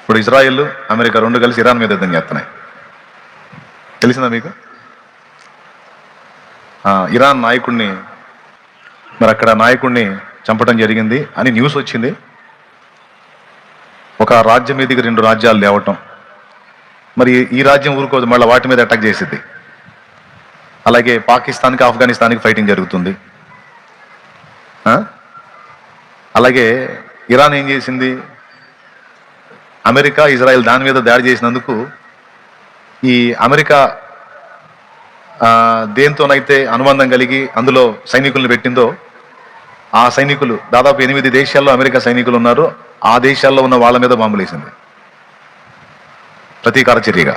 ఇప్పుడు Israel America రెండు కలిసి ఇరాన్ మీద యుద్ధం చేస్తున్నాయి. తెలిసిందా మీకు? ఇరాన్ నాయకుడిని మరి అక్కడ నాయకుడిని చంపడం జరిగింది అని న్యూస్ వచ్చింది. ఒక రాజ్యం మీదకి రెండు రాజ్యాలు లేవటం, మరి ఈ రాజ్యం ఊరుకోదు, మళ్ళీ వాటి మీద అటాక్ చేసిద్ది. అలాగే పాకిస్తాన్కి ఆఫ్ఘనిస్తాన్కి ఫైటింగ్ జరుగుతుంది. అలాగే ఇరాన్ ఏం చేసింది, అమెరికా ఇజ్రాయెల్ దాని మీద దాడి చేసినందుకు ఈ అమెరికా దేంతోనైతే అనుబంధం కలిగి అందులో సైనికులను పెట్టిందో ఆ సైనికులు దాదాపు 8 దేశాల్లో అమెరికా సైనికులు ఉన్నారు. ఆ దేశాల్లో ఉన్న వాళ్ళ మీద బాంబులు వేసింది ప్రతీకార చర్యగా.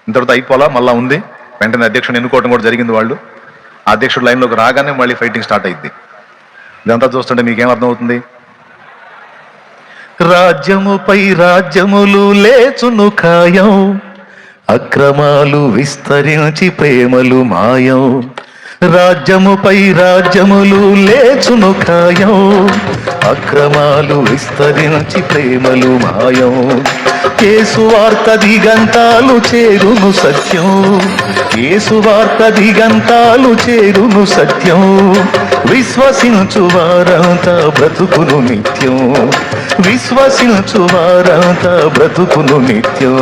ఇంతటితో అయిపోలా, మళ్ళా ఉంది. వెంటనే అధ్యక్షుడు ఎన్నుకోవడం కూడా జరిగింది. వాళ్ళు ఆ అధ్యక్షుడు లైన్లోకి రాగానే మళ్ళీ ఫైటింగ్ స్టార్ట్ అయింది. ఇదంతా చూస్తుంటే మీకేం అర్థమవుతుంది? రాజ్యముపై రాజ్యములు లేచును ఖాయం, అక్రమాలు విస్తరించి ప్రేమలు మాయం. రాజ్యముపై రాజ్యములు లేచును ఖాయం, అక్రమాలు విస్తరించి ప్రేమలు మాయం. యేసువార్త దిగంతాలు చేరును సత్యం, యేసువార్త దిగంతాలు చేరును సత్యం. విశ్వసించు వారంతా బ్రతుకును నిత్యం, విశ్వసించు వారంతా బ్రతుకును నిత్యం.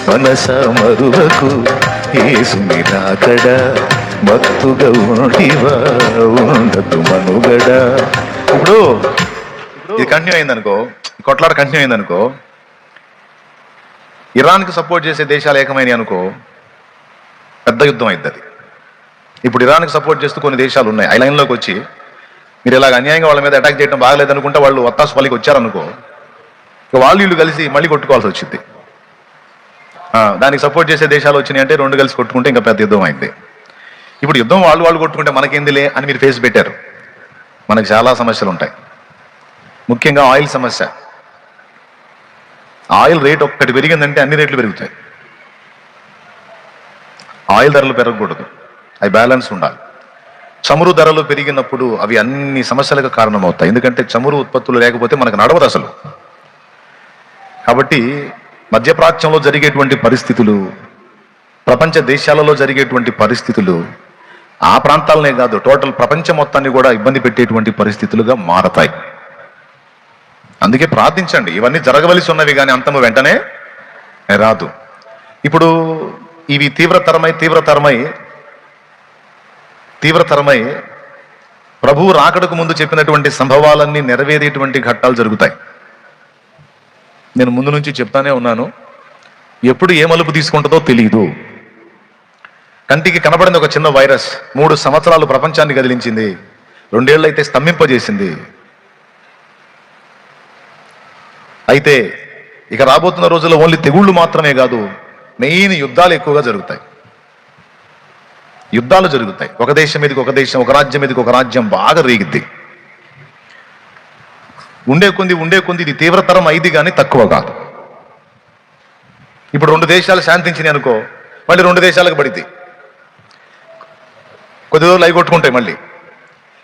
మనస మరువకు యేసుని రాకడ, భక్తుగా ఉండివా ఉండదు మనుగడ. ఇప్పుడు ఇది కంటిన్యూ అయిందనుకో, కొట్లాట కంటిన్యూ అయిందనుకో, ఇరాన్కి సపోర్ట్ చేసే దేశాలు ఏకమైనవి అనుకో, పెద్ద యుద్ధం అయింది అది. ఇప్పుడు ఇరాన్కి సపోర్ట్ చేస్తూ కొన్ని దేశాలు ఉన్నాయి. ఆ లైన్లోకి వచ్చి మీరు ఇలాగ అన్యాయంగా వాళ్ళ మీద అటాక్ చేయడం బాగలేదనుకుంటే వాళ్ళు ఒత్తాసు పలికి వచ్చారనుకో, ఇక వాళ్ళు వీళ్ళు కలిసి మళ్ళీ కొట్టుకోవాల్సి వచ్చింది. దానికి సపోర్ట్ చేసే దేశాలు వచ్చినాయి అంటే రెండు కలిసి కొట్టుకుంటే ఇంకా పెద్ద యుద్ధం అయింది. ఇప్పుడు యుద్ధం వాళ్ళు కొట్టుకుంటే మనకేందిలే అని మీరు ఫేస్ పెట్టారు. మనకు చాలా సమస్యలు ఉంటాయి, ముఖ్యంగా ఆయిల్ సమస్య. ఆయిల్ రేట్ ఒక్కటి పెరిగిందంటే అన్ని రేట్లు పెరుగుతాయి. ఆయిల్ ధరలు పెరగకూడదు, అవి బ్యాలెన్స్ ఉండాలి. చమురు ధరలు పెరిగినప్పుడు అవి అన్ని సమస్యలకు కారణమవుతాయి. ఎందుకంటే చమురు ఉత్పత్తులు లేకపోతే మనకు నడవదు అసలు. కాబట్టి మధ్యప్రాచ్యంలో జరిగేటువంటి పరిస్థితులు, ప్రపంచ దేశాలలో జరిగేటువంటి పరిస్థితులు ఆ ప్రాంతాలనే కాదు, టోటల్ ప్రపంచం మొత్తాన్ని కూడా ఇబ్బంది పెట్టేటువంటి పరిస్థితులుగా మారతాయి. అందుకే ప్రార్థించండి. ఇవన్నీ జరగవలసి ఉన్నవి కానీ అంతము వెంటనే రాదు. ఇప్పుడు ఇవి తీవ్రతరమై ప్రభువు రాకడకు ముందు చెప్పినటువంటి సంభవాలన్నీ నెరవేరేటువంటి ఘట్టాలు జరుగుతాయి. నేను ముందు నుంచి చెప్తానే ఉన్నాను, ఎప్పుడు ఏ మలుపు తీసుకుంటుందో తెలియదు. కంటికి కనబడింది ఒక చిన్న వైరస్ 3 సంవత్సరాలు ప్రపంచాన్ని కదిలించింది, 2 ఏళ్ళు అయితే స్తంభింపజేసింది. అయితే ఇక రాబోతున్న రోజుల్లో ఓన్లీ తెగుళ్ళు మాత్రమే కాదు, మెయిన్ యుద్ధాలు ఎక్కువగా జరుగుతాయి. యుద్ధాలు జరుగుతాయి. ఒక దేశం మీదకి ఒక దేశం, ఒక రాజ్యం మీదకి ఒక రాజ్యం బాగా రేగిద్ది. ఉండే కొంది ఇది తీవ్రతరం అయింది కానీ తక్కువ కాదు. ఇప్పుడు 2 దేశాలు శాంతించినాయి అనుకో, మళ్ళీ 2 దేశాలకు పడిద్ది. కొద్ది రోజులు అవి కొట్టుకుంటాయి,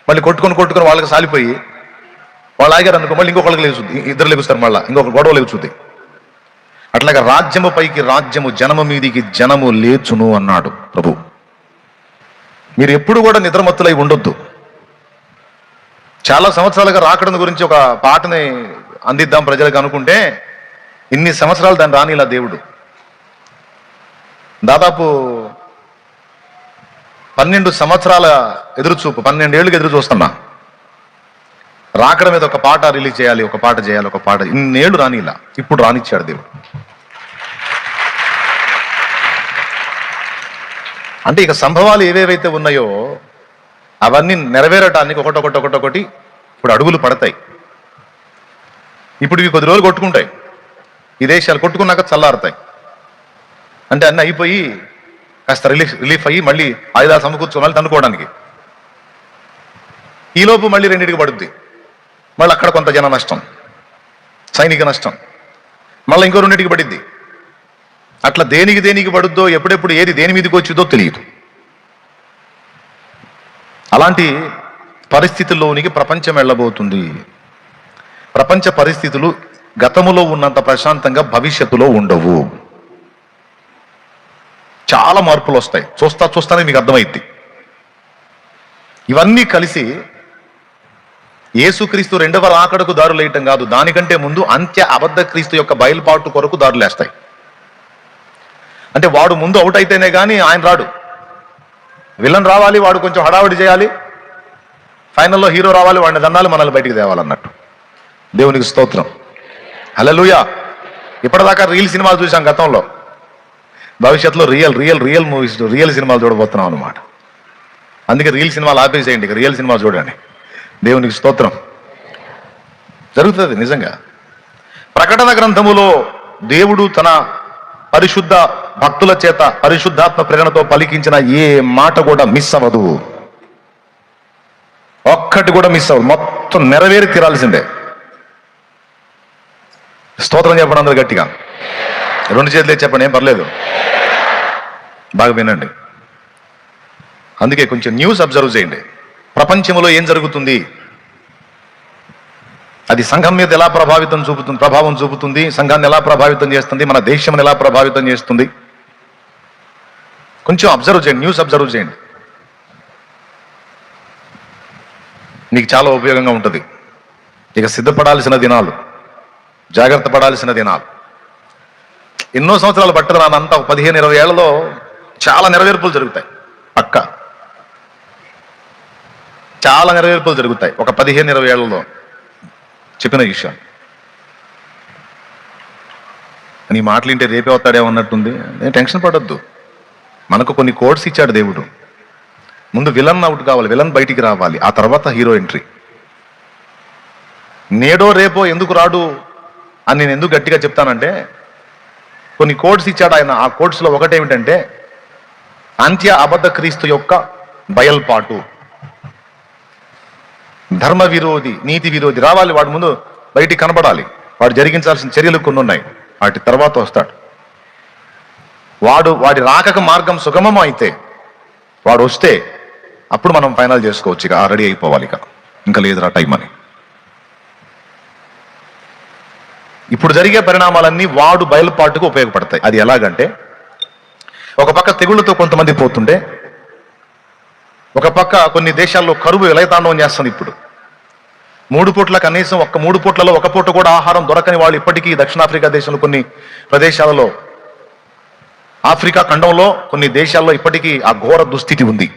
మళ్ళీ కొట్టుకొని వాళ్ళకి సాలిపోయి వాళ్ళు ఆగారు అనుకో, మళ్ళీ ఇంకొకళ్ళకి లేచుద్ది, ఇద్దరు లెగుస్తారు, మళ్ళీ ఇంకొక గొడవ లేచుద్ది. అట్లాగా రాజ్యము పైకి రాజ్యము, జనము మీదికి జనము లేచును అన్నాడు ప్రభు. మీరు ఎప్పుడు కూడా నిద్రమత్తులై ఉండొద్దు. చాలా సంవత్సరాలుగా రాకడం గురించి ఒక పాటని అందిద్దాం ప్రజలకు అనుకుంటే ఇన్ని సంవత్సరాలు దాన్ని రానిలా దేవుడు. దాదాపు 12 సంవత్సరాల ఎదురుచూపు, 12 ఏళ్ళకి ఎదురు చూస్తున్నా. రాకడ మీద ఒక పాట రిలీజ్ చేయాలి, ఒక పాట. ఇన్నేళ్ళు రానిలా, ఇప్పుడు రానిచ్చాడు దేవుడు. అంటే ఇక సంభవాలు ఏవేవైతే ఉన్నాయో అవన్నీ నెరవేరటానికి ఒకటొకటి ఇప్పుడు అడుగులు పడతాయి. ఇప్పుడు ఇవి కొద్ది రోజులు కొట్టుకుంటాయి, ఈ దేశాలు కొట్టుకున్నాక చల్లారుతాయి. అంటే అన్నీ అయిపోయి కాస్త రిలీఫ్ అయ్యి మళ్ళీ ఆయుధాలు సమకూర్చు మళ్ళీ తన్నుకోవడానికి. ఈలోపు మళ్ళీ 2టికి పడుద్ది. మళ్ళీ అక్కడ కొంత జన నష్టం, సైనిక నష్టం, మళ్ళీ ఇంకో 2టికి పడిద్ది. అట్లా దేనికి పడుద్దో, ఎప్పుడెప్పుడు ఏది దేని మీదకి వచ్చిందో తెలియదు. అలాంటి పరిస్థితుల్లోనికి ప్రపంచం వెళ్ళబోతుంది. ప్రపంచ పరిస్థితులు గతములో ఉన్నంత ప్రశాంతంగా భవిష్యత్తులో ఉండవు. చాలా మార్పులు వస్తాయి. చూస్తానే మీకు అర్థమైద్ది. ఇవన్నీ కలిసి యేసుక్రీస్తు రెండవ రాకడకు దారులు వేయటం కాదు, దానికంటే ముందు అంత్య అబద్ధ క్రీస్తు యొక్క బయలుపాటు కొరకు దారులు వేస్తాయి. అంటే వాడు ముందు అవుట్ అయితేనే కానీ ఆయన రాడు. విలన్ రావాలి, వాడు కొంచెం హడావిడి చేయాలి, ఫైనల్లో హీరో రావాలి, వాడిని దన్నాలు మనల్ని బయటికి తేవాలన్నట్టు. దేవునికి స్తోత్రం, హల్లెలూయా. ఇప్పటిదాకా రియల్ సినిమాలు చూసాం గతంలో, భవిష్యత్తులో రియల్ మూవీస్, రియల్ సినిమాలు చూడబోతున్నాం అన్నమాట. అందుకే రియల్ సినిమాలు ఆపేసేయండి, ఇక రియల్ సినిమాలు చూడండి. దేవునికి స్తోత్రం. జరుగుతుంది నిజంగా. ప్రకటన గ్రంథములో దేవుడు తన పరిశుద్ధ భక్తుల చేత పరిశుద్ధాత్మ ప్రేరణతో పలికించిన ఏ మాట కూడా మిస్ అవ్వదు, ఒక్కటి కూడా మిస్ అవ్వదు, మొత్తం నెరవేరి తీరాల్సిందే. స్తోత్రం చెప్పండి అందరూ గట్టిగా, 2 చేతులే చెప్పండి, ఏం పర్లేదు. బాగా వినండి. అందుకే కొంచెం న్యూస్ అబ్జర్వ్ చేయండి. ప్రపంచంలో ఏం జరుగుతుంది, అది సంఘం మీద ఎలా ప్రభావం చూపుతుంది, సంఘాన్ని ఎలా ప్రభావితం చేస్తుంది, మన దేశం ఎలా ప్రభావితం చేస్తుంది, కొంచెం అబ్జర్వ్ చేయండి, న్యూస్ అబ్జర్వ్ చేయండి. నీకు చాలా ఉపయోగంగా ఉంటుంది. ఇక సిద్ధపడాల్సిన దినాలు, జాగ్రత్త పడాల్సిన దినాలు. ఎన్నో సంవత్సరాలు పట్టదు నానంతా, 15-20 ఏళ్లలో చాలా నెరవేర్పులు జరుగుతాయి. పక్క చాలా నెరవేర్పులు జరుగుతాయి ఒక 15-20 ఏళ్లలో. చెప్పిన విషయం నీ మాటలు వింటే రేపే వస్తాడేమన్నట్టుంది. నేను టెన్షన్ పడొద్దు. మనకు కొన్ని కోడ్స్ ఇచ్చాడు దేవుడు. ముందు విలన్ అవుట్ కావాలి, విలన్ బయటికి రావాలి, ఆ తర్వాత హీరో ఎంట్రీ. నేడో రేపో ఎందుకు రాడు అని నేను ఎందుకు గట్టిగా చెప్తానంటే, కొన్ని కోడ్స్ ఇచ్చాడు ఆయన. ఆ కోడ్స్లో ఒకటేమిటంటే అంత్య అబద్ధ క్రీస్తు యొక్క బయల్పాటు. ధర్మ విరోధి, నీతి విరోధి రావాలి, వాడి ముందు బయటికి కనబడాలి, వాడు జరిగించాల్సిన చర్యలు కొన్ని ఉన్నాయి, వాటి తర్వాత వస్తాడు. వాడి రాకక మార్గం సుగమం అయితే, వాడు వస్తే అప్పుడు మనం ఫైనల్ చేసుకోవచ్చు. ఇక రెడీ అయిపోవాలి, ఇంకా లేదురా టైం అని. ఇప్పుడు జరిగే పరిణామాలన్నీ వాడు బయలుపాటుకు ఉపయోగపడతాయి. అది ఎలాగంటే, ఒక పక్క తెగుళ్లతో కొంతమంది పోతుంటే, ఒక పక్క కొన్ని దేశాల్లో కరువు విలయతాండవం చేస్తుంది. ఇప్పుడు 3 పూట్ల కనీసం 3 పూట్లలో 1 పూట కూడా ఆహారం దొరకని వాళ్ళు ఇప్పటికీ దక్షిణాఫ్రికా దేశంలో కొన్ని ప్రదేశాలలో, ఆఫ్రికా ఖండంలో కొన్ని దేశాల్లో ఇప్పటికీ ఆ ఘోర దుస్థితి ఉంది.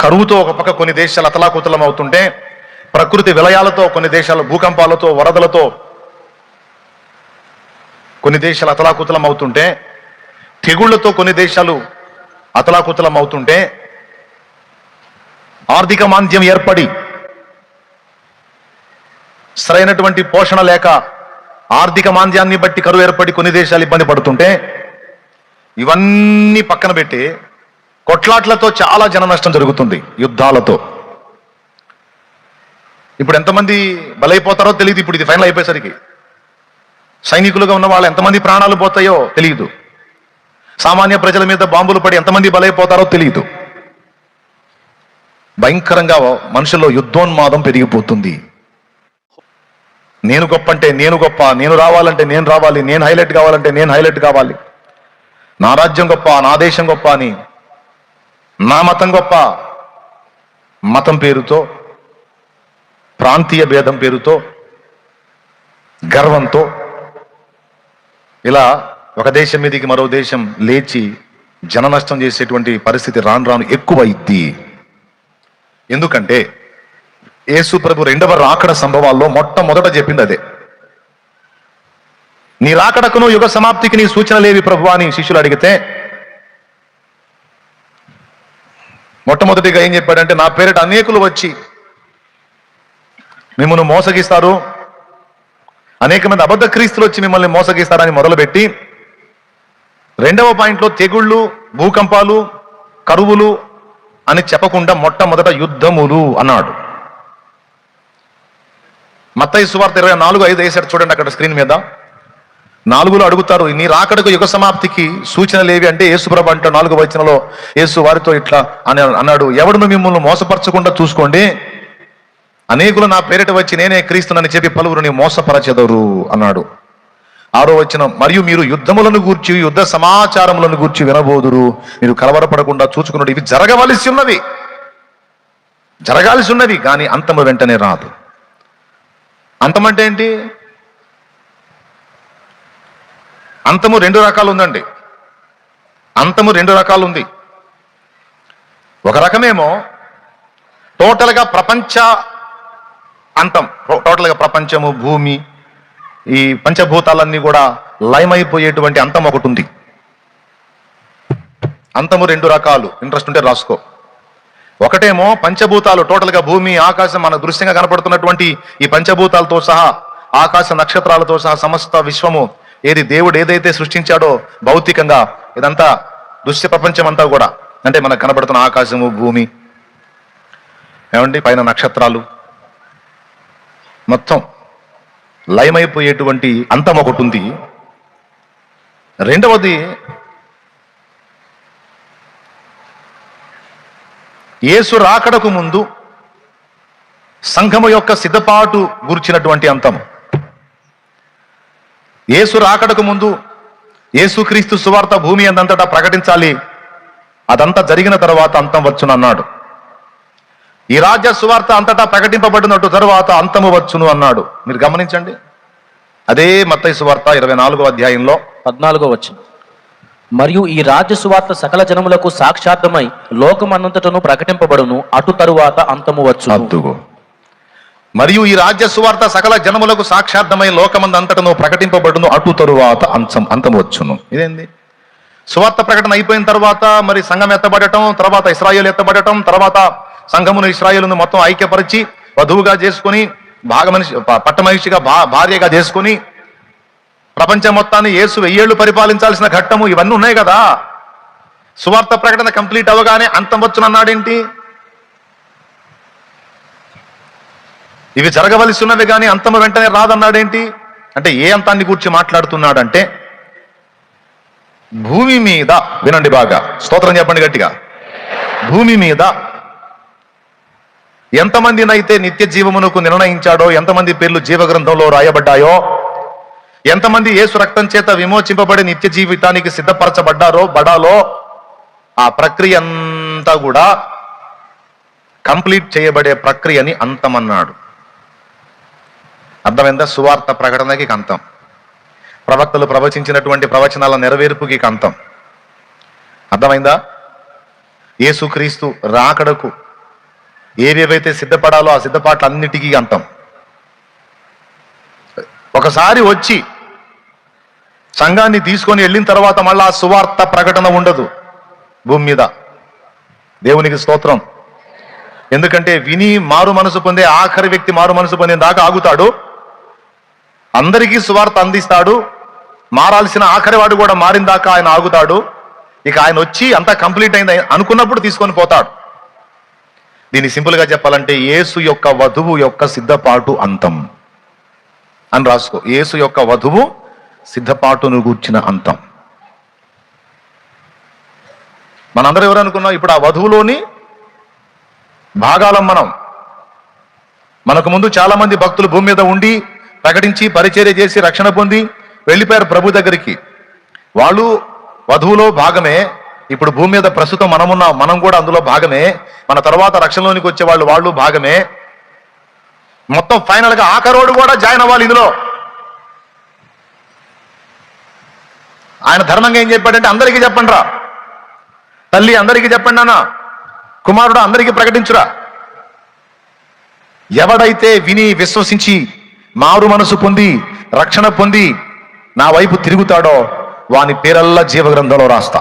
కరువుతో ఒక పక్క కొన్ని దేశాలు అతలాకుతలం అవుతుంటే, ప్రకృతి విలయాలతో కొన్ని దేశాలు, భూకంపాలతో, వరదలతో కొన్ని దేశాలు అతలాకుతలం అవుతుంటే, తెగుళ్లతో కొన్ని దేశాలు అతలాకుతలం అవుతుంటే, ఆర్థిక మాంద్యం ఏర్పడి సరైనటువంటి పోషణ లేక ఆర్థిక మాంద్యాన్ని బట్టి కరువు ఏర్పడి కొన్ని దేశాలు ఇబ్బంది పడుతుంటే, ఇవన్నీ పక్కన పెట్టి కొట్లాట్లతో చాలా జన నష్టం జరుగుతుంది, యుద్ధాలతో. ఇప్పుడు ఎంతమంది బలైపోతారో తెలియదు. ఇప్పుడు ఇది ఫైనల్ అయిపోయేసరికి సైనికులుగా ఉన్న వాళ్ళు ఎంతమంది ప్రాణాలు పోతాయో తెలియదు. సామాన్య ప్రజల మీద బాంబులు పడి ఎంతమంది బలైపోతారో తెలియదు. భయంకరంగా మనుషుల్లో యుద్ధోన్మాదం పెరిగిపోతుంది. నేను గొప్ప అంటే నేను గొప్ప, నేను రావాలంటే నేను రావాలి, నేను హైలైట్ కావాలంటే నేను హైలైట్ కావాలి, నా రాజ్యం గొప్ప, నా దేశం గొప్ప అని, నా మతం గొప్ప, మతం పేరుతో, ప్రాంతీయ భేదం పేరుతో, గర్వంతో ఇలా ఒక దేశం మీదకి మరో దేశం లేచి జన నష్టం చేసేటువంటి పరిస్థితి రాను రాను ఎక్కువైద్ది. ఎందుకంటే యేసు ప్రభు రెండవ రాకడ సంభవాల్లో మొట్టమొదట చెప్పింది అదే. నీ రాకడకును యుగ సమాప్తికి నీ సూచనలేవి ప్రభు అని శిష్యులు అడిగితే, మొట్టమొదటిగా ఏం చెప్పాడంటే, నా పేరిట అనేకులు వచ్చి మిమ్మల్ని మోసగిస్తారు, అనేక మంది అబద్ధ క్రీస్తులు వచ్చి మిమ్మల్ని మోసగిస్తారని మొదలుపెట్టి, రెండవ పాయింట్లో తెగుళ్ళు, భూకంపాలు, కరువులు అని చెప్పకుండా మొట్టమొదట యుద్ధములు అన్నాడు. మత్తయి సువార్త 24:5 వేశాడు చూడండి అక్కడ స్క్రీన్ మీద. 4లో అడుగుతారు, నీ రాకడకు యుగ సమాప్తికి సూచనలు ఏవి అంటే యేసుప్రభు అంటాడు 4వ వచనంలో, యేసు వారితో ఇట్లా అన్నాడు, ఎవడును మిమ్మల్ని మోసపరచకుండా చూసుకోండి, అనేకులు నా పేరిట వచ్చి నేనే క్రీస్తునని చెప్పి పలువురిని మోసపరచెదరు అన్నాడు. 6వ వచనం, మరియు మీరు యుద్ధములను గూర్చి యుద్ధ సమాచారములను గూర్చి వినబోదురు, మీరు కలవరపడకుండా చూచుకున్నట్టు ఇవి జరగాల్సి ఉన్నవి కానీ అంతము వెంటనే రాదు. అంతం అంటే ఏంటి? అంతము 2 రకాలు ఉందండి. అంతము 2 రకాలు ఉంది. ఒక రకమేమో టోటల్గా ప్రపంచ అంతం, టోటల్గా ప్రపంచము, భూమి, ఈ పంచభూతాలన్నీ కూడా లయమైపోయేటువంటి అంతం ఒకటి ఉంది. అంతము 2 రకాలు, ఇంట్రెస్ట్ ఉంటే రాసుకో. ఒకటేమో పంచభూతాలు, టోటల్గా భూమి, ఆకాశం, మన దృశ్యంగా కనపడుతున్నటువంటి ఈ పంచభూతాలతో సహా, ఆకాశ నక్షత్రాలతో సహా సమస్త విశ్వము, ఏది దేవుడు ఏదైతే సృష్టించాడో భౌతికంగా, ఇదంతా దృశ్య ప్రపంచం అంతా కూడా, అంటే మనకు కనబడుతున్న ఆకాశము, భూమి, ఏమండి పైన నక్షత్రాలు, మొత్తం లయమైపోయేటువంటి అంతం ఒకటి ఉంది. రెండవది యేసు రాకడకు ముందు సంఘము యొక్క సిద్ధపాటు గుర్చినటువంటి అంతము. యేసు రాకడకు ముందు యేసుక్రీస్తు సువార్త భూమి అందంతటా ప్రకటించాలి, అదంతా జరిగిన తర్వాత అంతం వచ్చును అన్నాడు. ఈ రాజ్య సువార్త అంతటా ప్రకటింపబడినట్టు తరువాత అంతము వచ్చును అన్నాడు. మీరు గమనించండి, అదే మత్తయి సువార్త 24వ అధ్యాయంలో 14వ వచనం, మరియు ఈ రాజ్య సువార్త సకల జనములకు సాక్షార్థమై లోకమన్నంతటను ప్రకటింపబడును, అటు తరువాత అంతము వచ్చును. మరియు ఈ రాజ్య సువార్త సకల జనములకు సాక్షార్థమై లోకమందంతటను ప్రకటింపబడును, అటు తరువాత అంతము వచ్చును. ఇదేంది? సువార్త ప్రకటన అయిపోయిన తర్వాత మరి సంఘం ఎత్తబడటం, తర్వాత ఇశ్రాయేలు ఎత్తబడటం, తర్వాత సంఘమును ఇశ్రాయేలును మొత్తం ఐక్యపరిచి వధువుగా చేసుకుని, పట్టమహిషిగా భార్యగా చేసుకుని ప్రపంచం మొత్తాన్ని యేసు 1000 ఏళ్ళు పరిపాలించాల్సిన ఘట్టము, ఇవన్నీ ఉన్నాయి కదా. సువార్త ప్రకటన కంప్లీట్ అవగానే అంతం వచ్చునన్నాడేంటి? ఇవి జరగవలసి ఉన్నవి కానీ అంతము వెంటనే రాదన్నాడేంటి? అంటే ఏ అంతాన్ని గురించి మాట్లాడుతున్నాడంటే, భూమి మీద, వినండి బాగా, స్తోత్రం చెప్పండి గట్టిగా, భూమి మీద ఎంతమందినైతే నిత్య జీవమునకు నిర్ణయించాడో, ఎంతమంది పేర్లు జీవగ్రంథంలో రాయబడ్డాయో, ఎంతమంది యేసు రక్తం చేత విమోచింపబడి నిత్య జీవితానికి బడాలో, ఆ ప్రక్రియ అంతా కూడా కంప్లీట్ చేయబడే ప్రక్రియని అంతమన్నాడు. అర్థమైందా? సువార్త ప్రకటనకి అంతం, ప్రవక్తలు ప్రవచించినటువంటి ప్రవచనాల నెరవేర్పుకి అంతం. అర్థమైందా? యేసుక్రీస్తు రాకడకు ఏవేవైతే సిద్ధపడాలో ఆ సిద్ధపాట్లన్నిటికీ అంతం. ఒకసారి వచ్చి సంఘాన్ని తీసుకొని వెళ్ళిన తర్వాత మళ్ళా ఆ సువార్త ప్రకటన ఉండదు భూమి మీద. దేవునికి స్తోత్రం. ఎందుకంటే విని మారు మనసు పొందే ఆఖరి వ్యక్తి మారు మనసు పొందే దాకా ఆగుతాడు, అందరికీ సువార్త అందిస్తాడు, మారాల్సిన ఆఖరి వాడు కూడా మారిన దాకా ఆయన ఆగుతాడు. ఇక ఆయన వచ్చి అంతా కంప్లీట్ అయింది అనుకున్నప్పుడు తీసుకొని పోతాడు. దీన్ని సింపుల్గా చెప్పాలంటే యేసు యొక్క వధువు యొక్క సిద్ధపాటు అంతం అని రాసుకో. యేసు యొక్క వధువు సిద్ధపాటును గూర్చిన అంతం. మనందరూ ఎవరు అనుకున్నాం? ఇప్పుడు ఆ వధువులోని భాగాలం మనం. మనకు ముందు చాలా మంది భక్తులు భూమి మీద ఉండి ప్రకటించి పరిచర్య చేసి రక్షణ పొంది వెళ్ళిపోయారు ప్రభు దగ్గరికి. వాళ్ళు వధువులో భాగమే. ఇప్పుడు భూమి మీద ప్రస్తుతం మనం కూడా అందులో భాగమే. మన తర్వాత రక్షణలోనికి వచ్చే వాళ్ళు భాగమే. మొత్తం ఫైనల్ గా ఆఖరోడు కూడా జాయిన్ అవ్వాలి ఇందులో. ఆయన ధర్మంగా ఏం చెప్పాడంటే, అందరికీ చెప్పండి రా, తల్లి అందరికీ చెప్పండి అన్న, కుమారుడు అందరికీ ప్రకటించురా. ఎవడైతే విని విశ్వసించి మారు మనసు పొంది రక్షణ పొంది నా వైపు తిరుగుతాడో వాని పేరల్లా జీవగ్రంథంలో రాస్తా.